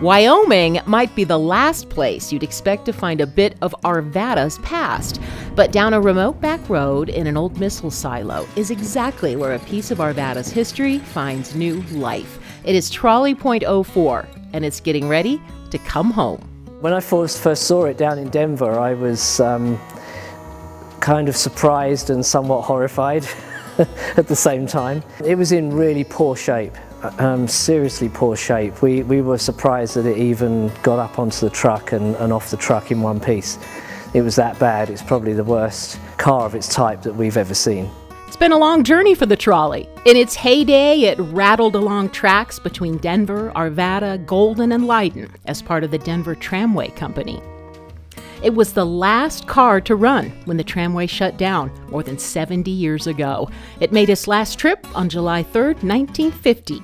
Wyoming might be the last place you'd expect to find a bit of Arvada's past, but down a remote back road in an old missile silo is exactly where a piece of Arvada's history finds new life. It is Trolley .04, and it's getting ready to come home. When I first saw it down in Denver, I was kind of surprised and somewhat horrified at the same time. It was in really poor shape. Seriously poor shape. We were surprised that it even got up onto the truck and off the truck in one piece. It was that bad. It's probably the worst car of its type that we've ever seen. It's been a long journey for the Trolley. In its heyday, it rattled along tracks between Denver, Arvada, Golden, and Leiden as part of the Denver Tramway Company. It was the last car to run when the tramway shut down more than 70 years ago. It made its last trip on July 3rd, 1950.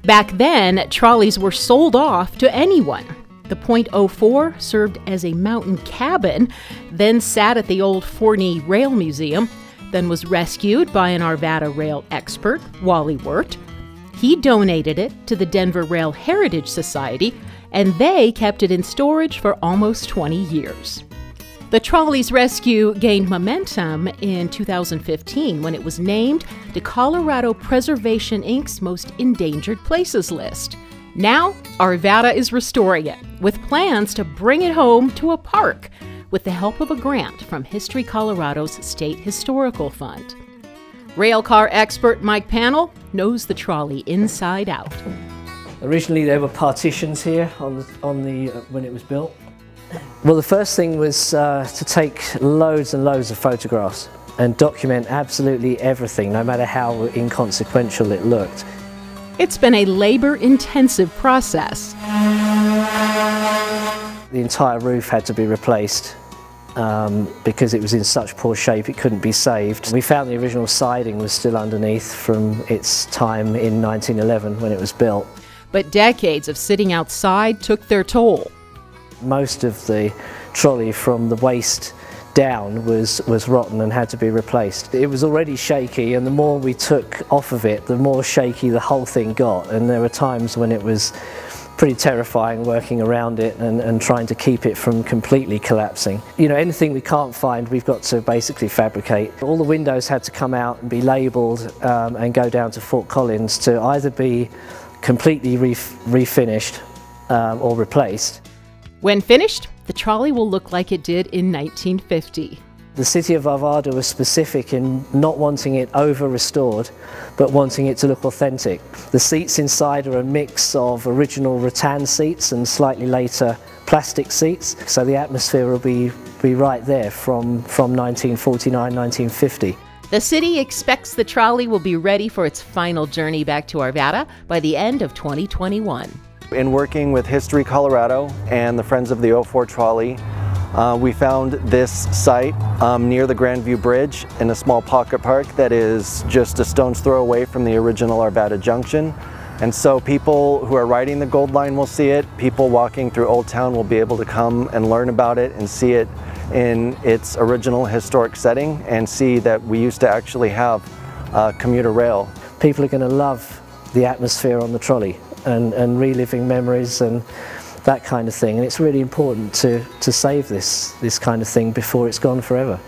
Back then, trolleys were sold off to anyone. The .04 served as a mountain cabin, then sat at the old Forney Rail Museum, then was rescued by an Arvada rail expert, Wally Wirt. He donated it to the Denver Rail Heritage Society, and they kept it in storage for almost 20 years. The Trolley's rescue gained momentum in 2015 when it was named to Colorado Preservation Inc.'s Most Endangered Places list. Now, Arvada is restoring it, with plans to bring it home to a park, with the help of a grant from History Colorado's State Historical Fund. Railcar expert Mike Pannell knows the Trolley inside out. Originally there were partitions here when it was built. Well, the first thing was to take loads and loads of photographs and document absolutely everything, no matter how inconsequential it looked. It's been a labor-intensive process. The entire roof had to be replaced because it was in such poor shape it couldn't be saved. We found the original siding was still underneath from its time in 1911 when it was built. But decades of sitting outside took their toll. Most of the trolley from the waist down was rotten and had to be replaced. It was already shaky, and the more we took off of it, the more shaky the whole thing got, and there were times when it was pretty terrifying working around it and trying to keep it from completely collapsing. You know, anything we can't find, we've got to basically fabricate. All the windows had to come out and be labelled and go down to Fort Collins to either be completely refinished or replaced. When finished, the Trolley will look like it did in 1950. The city of Arvada was specific in not wanting it over-restored, but wanting it to look authentic. The seats inside are a mix of original rattan seats and slightly later plastic seats, so the atmosphere will be right there from 1949, 1950. The city expects the Trolley will be ready for its final journey back to Arvada by the end of 2021. In working with History Colorado and the Friends of the 04 Trolley, we found this site near the Grandview Bridge in a small pocket park that is just a stone's throw away from the original Arvada Junction. And so people who are riding the Gold Line will see it, people walking through Old Town will be able to come and learn about it and see it in its original historic setting and see that we used to actually have commuter rail. People are going to love the atmosphere on the trolley and reliving memories and that kind of thing, and it's really important to save this kind of thing before it's gone forever.